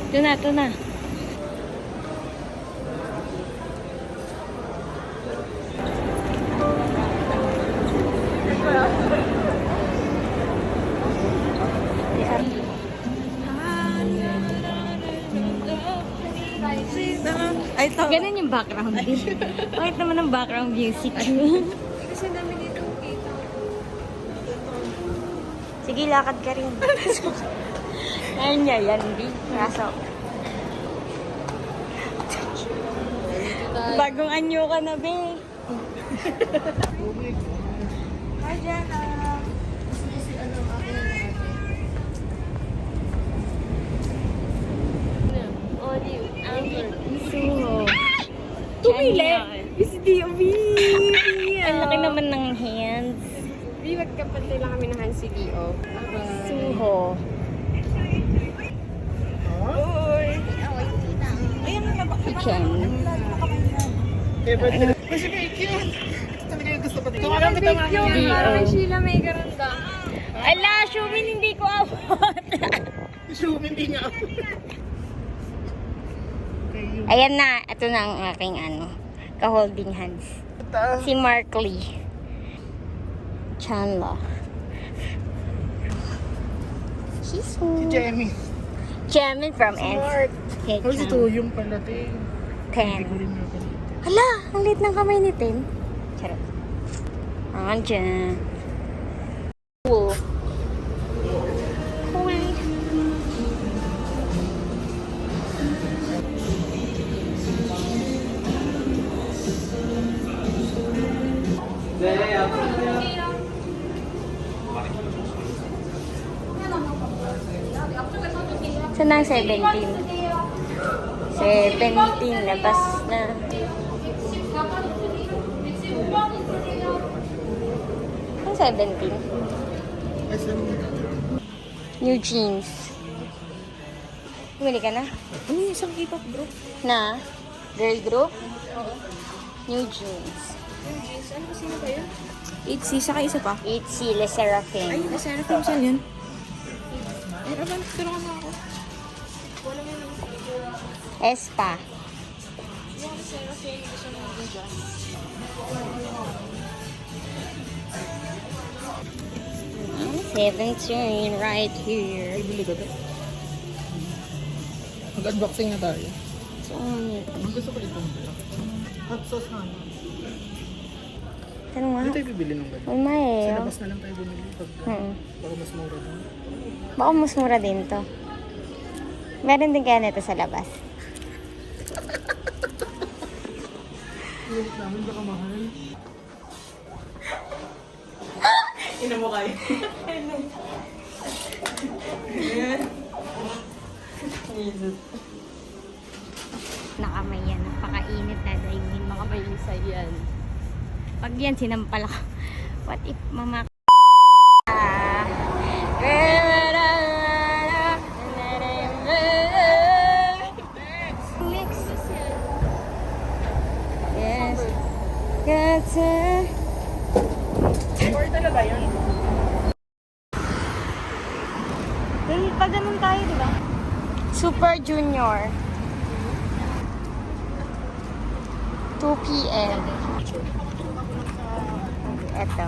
Ito na, ito na. Ganun yung background din. Bakit naman ang background music? Kasi namin dito kita. Sige, lakad ka rin. Ayun niya, yan, di. Kaso. Bagong anyo ka na, be. Hi, Jenna. Olive, Amber, Suho. Tumili! Is D.O.V. Ang laki naman ng hands. Di, magkapatid lang kami ng Hansi D.O. Suho. Si Chen. Kasi may cute. Sabi ko yung gusto ko dito. Parang Alam kita video, nga. parang kay Sheila may garanda. Ala, Shumin, hindi ko abot. Show, hindi niya. Ayan na, ito na ang aking ka-holding hands. Si Mark Lee. Chandler. She's Si sweet. Jamie. Jamin from Smart. N. Oh, si Tuyong pala, te. Hindi ko 10. rin natin. Hala, ang liit ng kamay ni Tin. Charot. Andiyan. Cool. Cool. Saan ang 17? 17, labas na. Ang 17? SM. New jeans. Bumili ka na? Ano yung isang K-pop group? Na? Girl group? New jeans. Yung jeans, ano ba sino ba yun? 8C, saka isa pa. Itzy Le Seraphim. Ay, nasa na film saan yun? Ay, Raban, tulungan mo ako. Wala mo naman. Espa. Yung nasa film, gusto mo natin dyan. 17 right here. Ay, bili ka, te. Mag-unboxing na tayo. So, Ang gusto ko itong hot sauce na. tanong nga. Hindi tayo bibili ng ganun. Uy, ma Sa eh. labas na lang tayo bumili pag baka mas mura doon. Baka mas mura din to. Meron din kaya nito sa labas. Ulit namin baka mahal. Ina mo kayo. Nakamay yan. Napakainit na dahil hindi makabalisa yan. Pag yan, sinampal ako. What if mama... Mix. Yes. Gotcha. Order na ba yun? Pag ganun tayo, di ba? Super Junior. 2 p.m. Eto.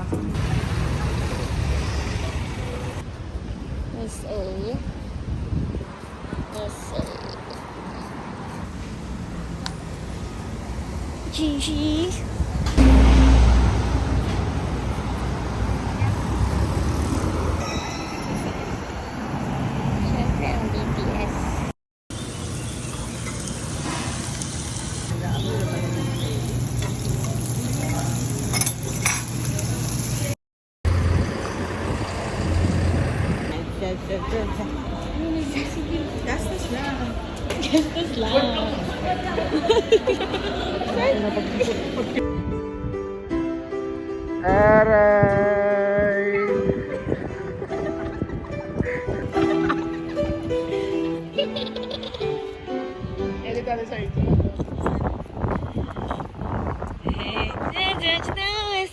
Miss A. Miss A. Gigi. Siyempre ang BTS. Gastos na. Gastos lang. Aray! Edit tayo sa ito.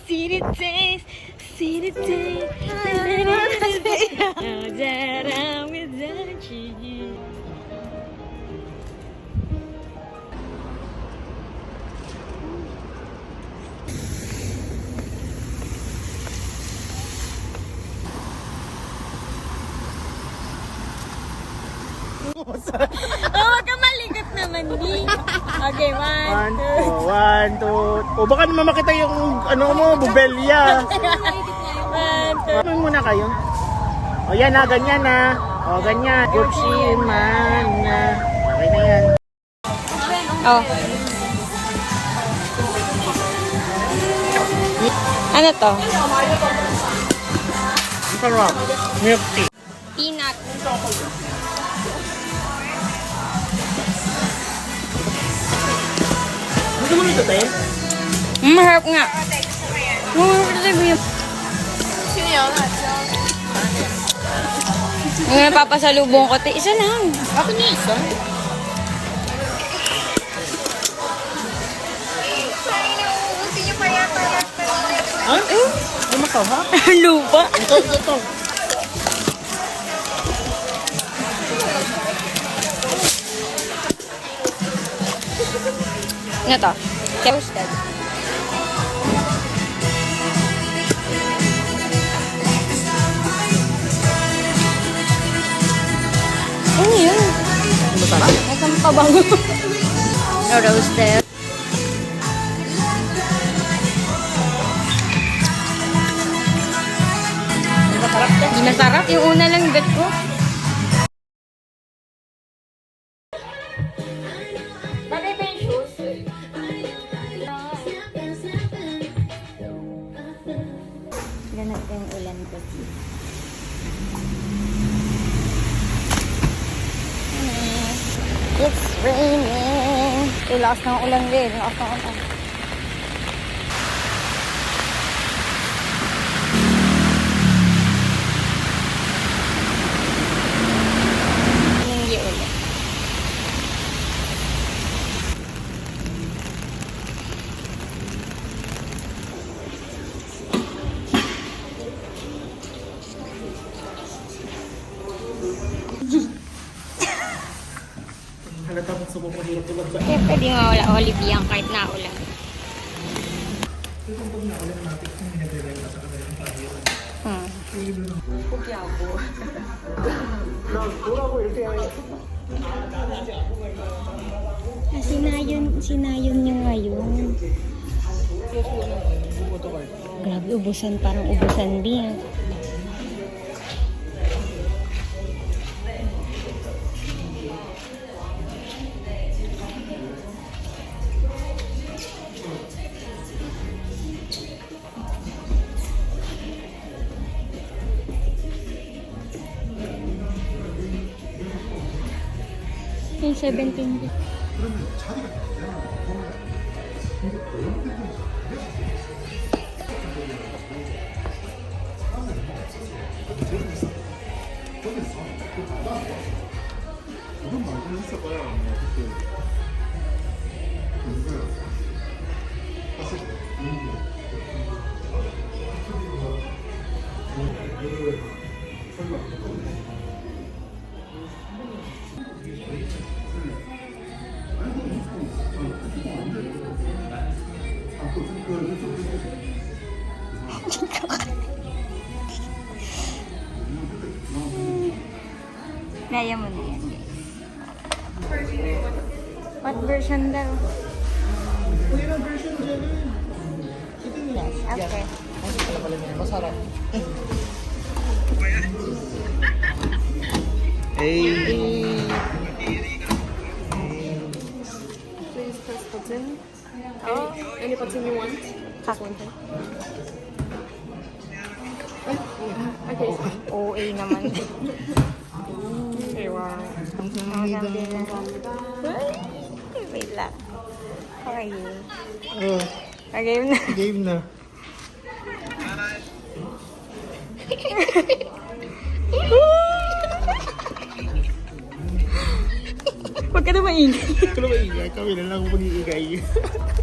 See the taste, see the taste. Huwag ka malikot naman, di. Okay, One, two. O baka naman makita yung ano mo, bubelya. Ano muna kayo? O yan na, ganyan na. O ganyan. Gucci man na. Okay na yan. Oh. Ano to? Ang sarap. Milk tea. Peanut. Gusto mo nito, te? Maharap nga. Sino yun? Yung napapasalubong ko, te, isa lang. Ako ni isa. Ha? Ay, masama? Lupa. Ito. Ano to? Toasted. Ano yun? Masarap? Nasaan pa bang? Roasted. Masarap to. Hindi masarap. Yung una lang bet ko. Bagay ba yung shoes? Ganap yung ulan ko. It's raining. Lakas ng ulan din. Lakas ng ulan. Hindi ulan. Halata mong subo mo hirap tulad ba? Kaya pwede mawala olive yan kahit na ulan. Sinayon niyo ngayon. Grabe, ubusan. Parang ubusan din. Yung 17. Gaya mo na yan. What version daw? Yes, okay. Masarap. Hey. Please press button. Oh, any button you want? Just one thing. Okay. OA naman. Okay, wow. Wait lang. How are you? Oh, Okay na. game na. Huwag ka na maingay. Ikaw na maingay. Kami na lang mag-iingay.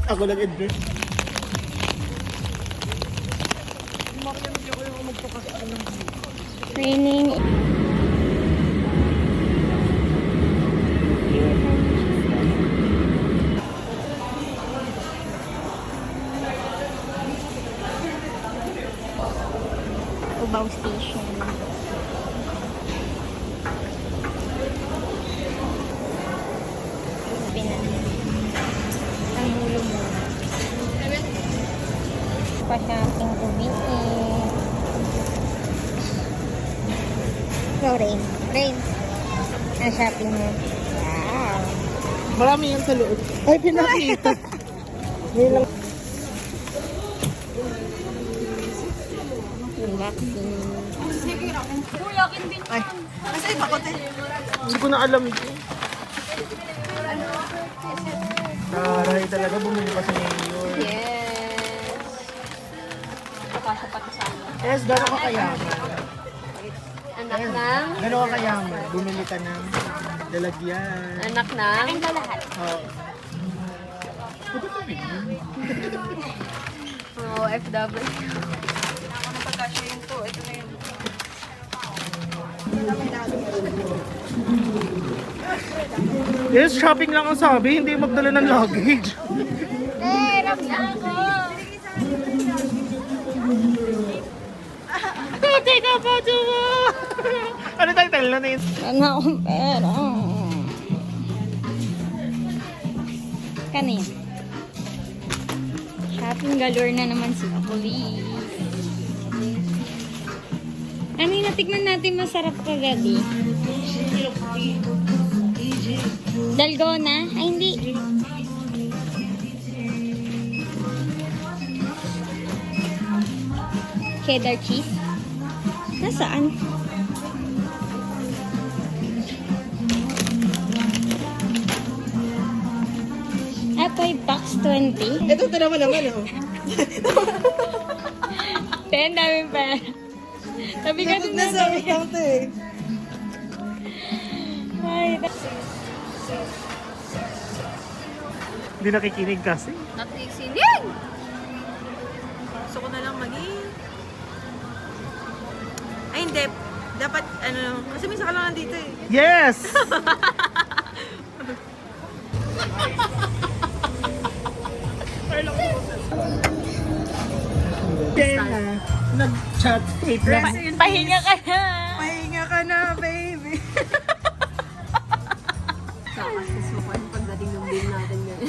Ako lang Edre. Training. Cubao Station. pa-shopping umiin. So, Rain. Rain. Ang shopping mo. Wow. Marami yan sa loob. Ay, pinakita. May lang. Ay, nasa iba ko, te. Hindi ko na alam ito. Taray talaga, bumili pa sa Mayor. Yes. Papasa pa sa amin. Yes, gano'n ka kayaman? Anak ng? Gano'n ka kayaman? Bumili ka ng lalagyan. Anak ng? Akin ba lahat? Oo. Ito pa rin. Oo, FW. Ako na pagkasya yun to. Ito na yun. Yes, shopping lang ang sabi, hindi magdala ng luggage. Hirap na ako! Tatay ka pa, Juma! Ano title na yun? Ano akong pera? Kanina. Shopping galore na naman sila. Police. Ano yung natikman natin masarap kagabi? Dalgona? Ay, hindi. Cheddar cheese? Nasaan? Ah, 5 bucks 20? Ito naman, oh. Ten, daming pera. Sabi ka Nabog din na sa account, eh. Ay, Hindi nakikinig kasi. nakikinig! Gusto ko na lang maging... Ay, hindi. Dapat, kasi may saka lang nandito, eh. Yes! Kena, nag-chat. Wait lang. Pahinga ka na! Pahinga ka na, baby. Kakasisukan pagdating ng bill natin yan.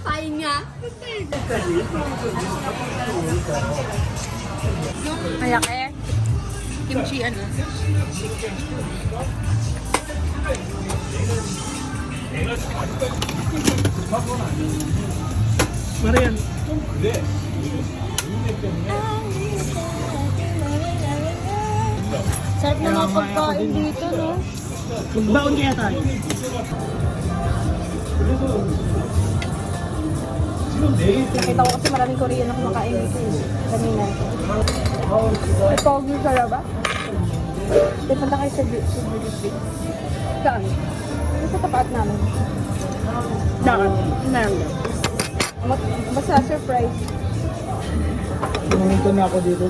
Pahinga! Kaya kaya? Kimchi, Marian. Sarap na mga pagkain dito, no? Magbaon kaya tayo. Nakita ko kasi maraming Korean na kumakain dito, eh. Kanina. May pogi sa laba? Di punta kayo sa beauty. Saan? Sa tapat namin. Dapat. Meron. Basta surprise. Nangito na ako dito.